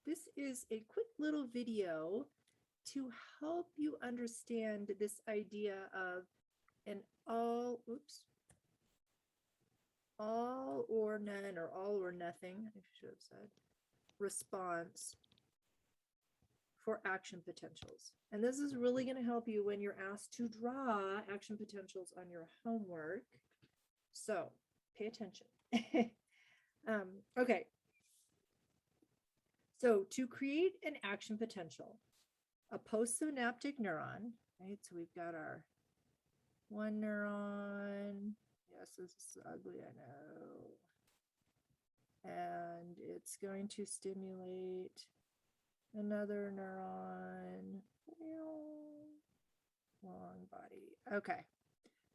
this is a quick little video to help you understand this idea of an all or none or all or nothing, I should have said, response for action potentials. And this is really going to help you when you're asked to draw action potentials on your homework. So pay attention. Okay. So to create an action potential, a postsynaptic neuron, right? So we've got our one neuron. Yes, this is ugly, I know. And it's going to stimulate another neuron. Long body. Okay.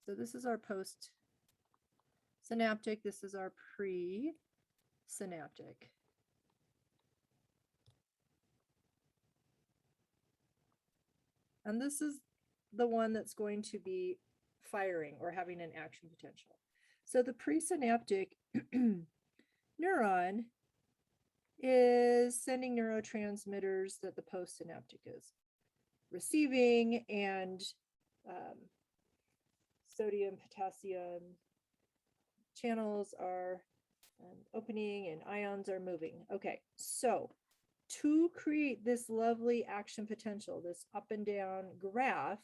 So this is our postsynaptic. This is our presynaptic. And this is the one that's going to be firing or having an action potential. So the presynaptic neuron is sending neurotransmitters that the postsynaptic is receiving, and sodium, potassium channels are opening and ions are moving. Okay, so to create this lovely action potential, this up and down graph,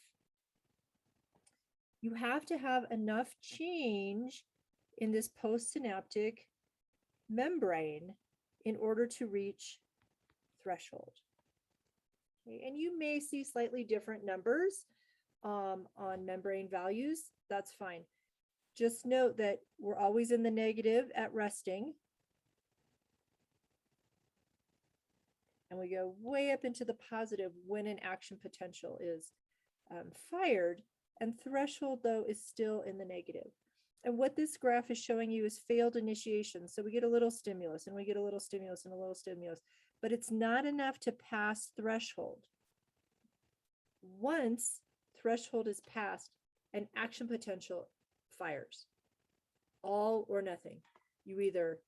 you have to have enough change in this postsynaptic membrane in order to reach threshold. Okay, and you may see slightly different numbers on membrane values. That's fine. Just note that we're always in the negative at resting. And we go way up into the positive when an action potential is fired, and threshold, though, is still in the negative. And what this graph is showing you is failed initiation. So we get a little stimulus, and we get a little stimulus, and a little stimulus, but it's not enough to pass threshold. Once threshold is passed, an action potential fires. All or nothing. You either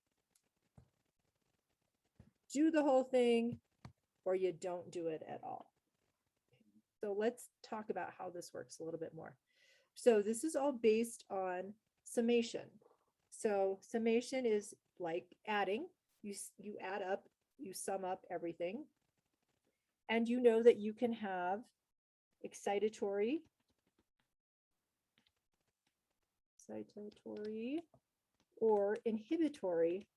do the whole thing or you don't do it at all. So let's talk about how this works a little bit more. So this is all based on summation. So summation is like adding. You add up, you sum up everything. And you know that you can have excitatory or inhibitory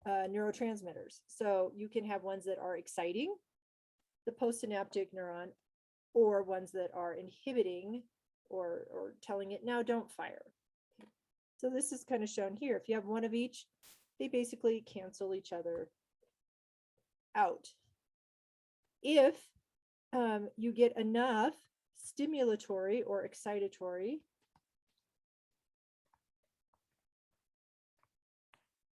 neurotransmitters. So you can have ones that are exciting the postsynaptic neuron, or ones that are inhibiting or telling it, now don't fire. So this is kind of shown here. If you have one of each, they basically cancel each other out. If you get enough stimulatory or excitatory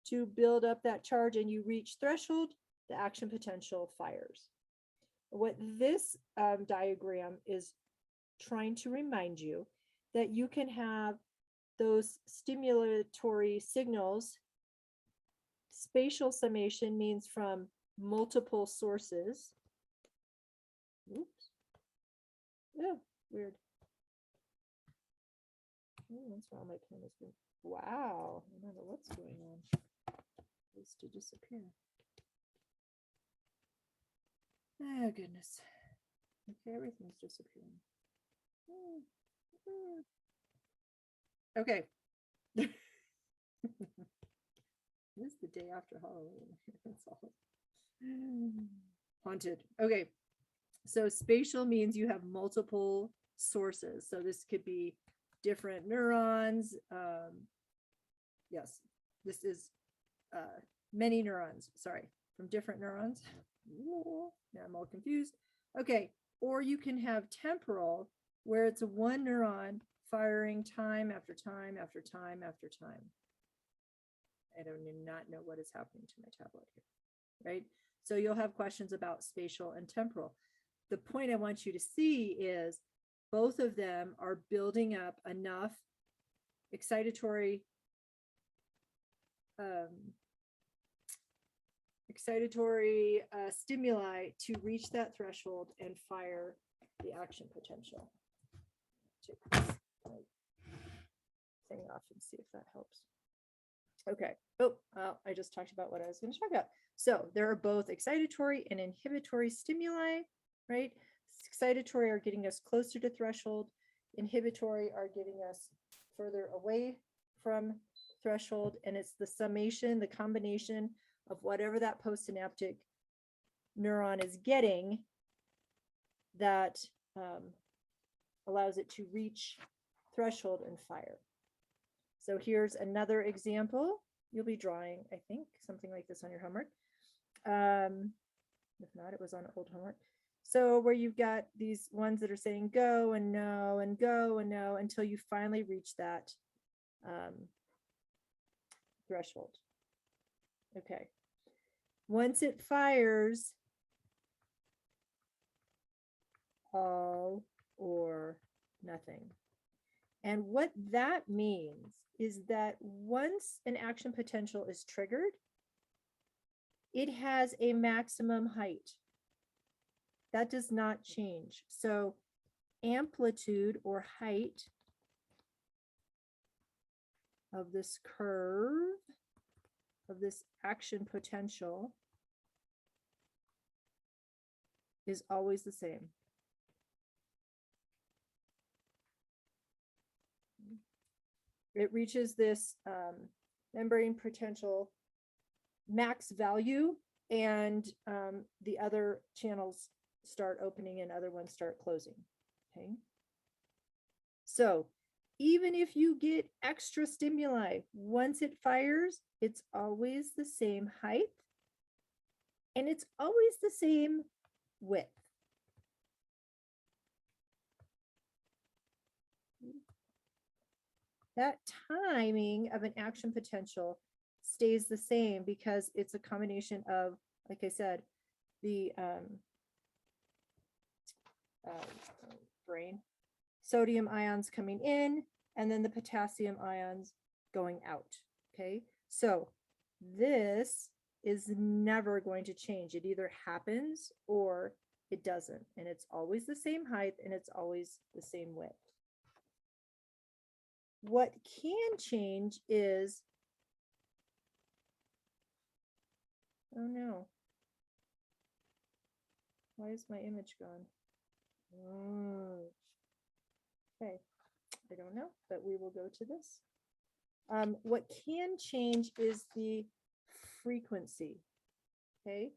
to build up that charge and you reach threshold, the action potential fires. What this diagram is trying to remind you that you can have those stimulatory signals. Spatial summation means from multiple sources. Oops. Yeah, weird. What's wrong? My pen is good. Wow, I don't know what's going on. It's to disappear. Oh, goodness. Okay, everything's disappearing. Okay. This is the day after Halloween. That's all. Haunted. Okay. So spatial means you have multiple sources. So this could be different neurons. Yes, this is many neurons, sorry, from different neurons. Now I'm all confused. Okay, or you can have temporal, where it's one neuron firing time after time after time after time. I do not know what is happening to my tablet here, right? So you'll have questions about spatial and temporal. The point I want you to see is both of them are building up enough excitatory stimuli to reach that threshold and fire the action potential. Take this thing off and see if that helps. Okay. Oh, I just talked about what I was going to talk about. So there are both excitatory and inhibitory stimuli, right? Excitatory are getting us closer to threshold. Inhibitory are getting us further away from threshold. And it's the summation, the combination of whatever that postsynaptic neuron is getting that allows it to reach threshold and fire. So here's another example. You'll be drawing, I think, something like this on your homework. If not, it was on old homework. So where you've got these ones that are saying go and no and go and no until you finally reach that threshold. Okay. Once it fires, all or nothing. And what that means is that once an action potential is triggered, it has a maximum height. That does not change. So amplitude or height of this curve, of this action potential, is always the same. It reaches this membrane potential max value, and the other channels start opening and other ones start closing. Okay. So even if you get extra stimuli, once it fires, it's always the same height and it's always the same width. That timing of an action potential stays the same because it's a combination of, like I said, the brain sodium ions coming in and then the potassium ions going out. Okay, so this is never going to change. It either happens or it doesn't, and it's always the same height and it's always the same width. What can change is, oh no, why is my image gone? Okay, I don't know, but we will go to this. What can change is the frequency. Okay,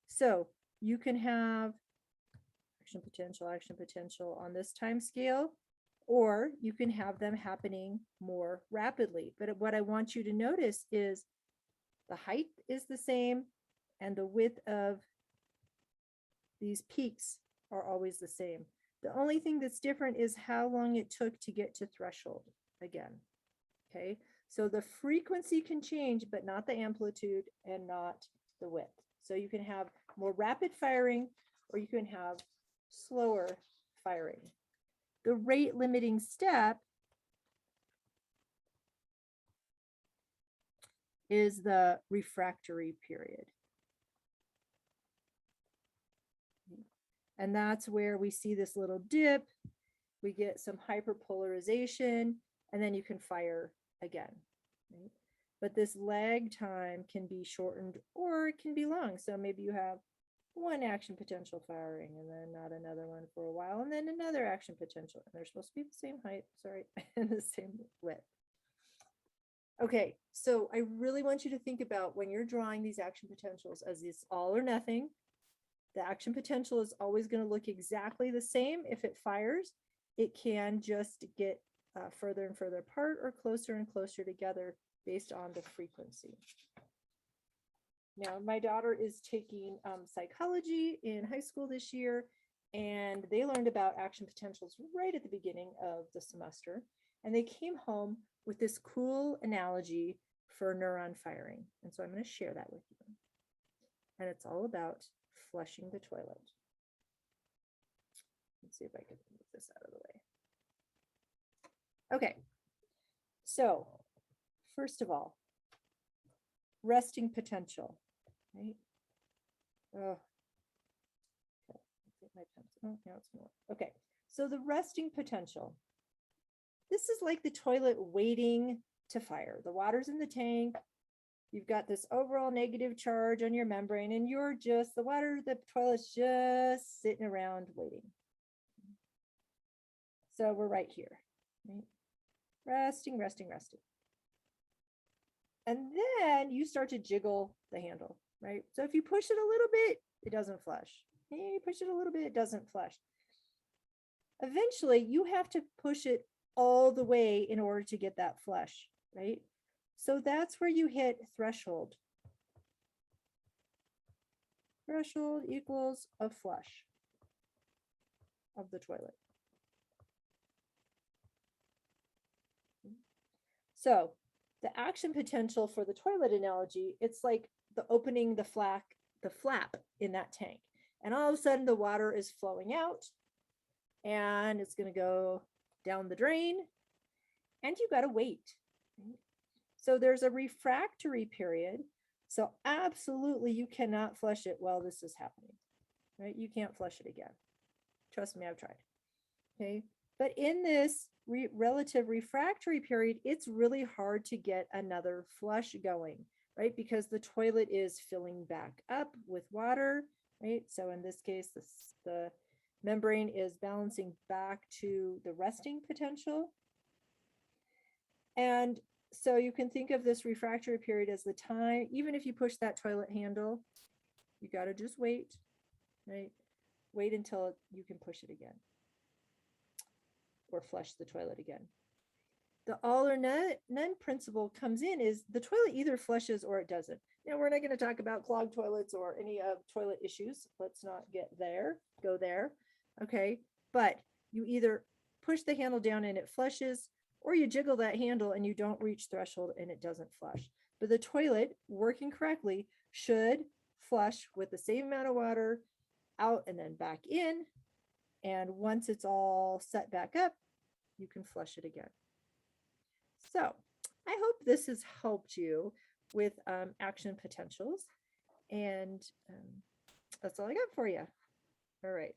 so you can have action potential on this time scale, or you can have them happening more rapidly. But what I want you to notice is the height is the same and the width of these peaks are always the same. The only thing that's different is how long it took to get to threshold again. Okay, so the frequency can change, but not the amplitude and not the width. So you can have more rapid firing or you can have slower firing. The rate limiting step is the refractory period. And that's where we see this little dip, we get some hyperpolarization, and then you can fire again. Right? But this lag time can be shortened or it can be long. So maybe you have one action potential firing and then not another one for a while, and then another action potential. And they're supposed to be the same height, sorry, and the same width. Okay, so I really want you to think about when you're drawing these action potentials as it's all or nothing. The action potential is always going to look exactly the same. If it fires, it can just get further and further apart or closer and closer together based on the frequency. Now, my daughter is taking psychology in high school this year, and they learned about action potentials right at the beginning of the semester. And they came home with this cool analogy for neuron firing. And so I'm going to share that with you. And it's all about flushing the toilet. Let's see if I can move this out of the way. Okay, So first of all, resting potential, right? Oh, okay. Get my pencil. Oh, now it's more. Okay. So the resting potential, this is like the toilet waiting to fire. The water's in the tank. You've got this overall negative charge on your membrane, and you're just, the toilet's just sitting around waiting. So we're right here, right? Resting, resting, resting. And then you start to jiggle the handle, right? So if you push it a little bit, it doesn't flush. And you push it a little bit, it doesn't flush. Eventually, you have to push it all the way in order to get that flush, right? So that's where you hit threshold. Threshold equals a flush of the toilet. So the action potential for the toilet analogy, it's like the opening the flap in that tank. And all of a sudden the water is flowing out and it's going to go down the drain and you got to wait. So there's a refractory period. So absolutely you cannot flush it while this is happening, right? You can't flush it again. Trust me, I've tried. Okay. But in this relative refractory period, it's really hard to get another flush going, right? Because the toilet is filling back up with water, right? So in this case, the membrane is balancing back to the resting potential. And so you can think of this refractory period as the time, even if you push that toilet handle, you got to just wait, right? Wait until you can push it again or flush the toilet again. The all or none principle comes in is the toilet either flushes or it doesn't. Now we're not going to talk about clogged toilets or any toilet issues. Let's not go there. Okay. But you either push the handle down and it flushes, or you jiggle that handle and you don't reach threshold and it doesn't flush. But the toilet working correctly should flush with the same amount of water out and then back in. And once it's all set back up, you can flush it again. So I hope this has helped you with action potentials. And that's all I got for you. All right.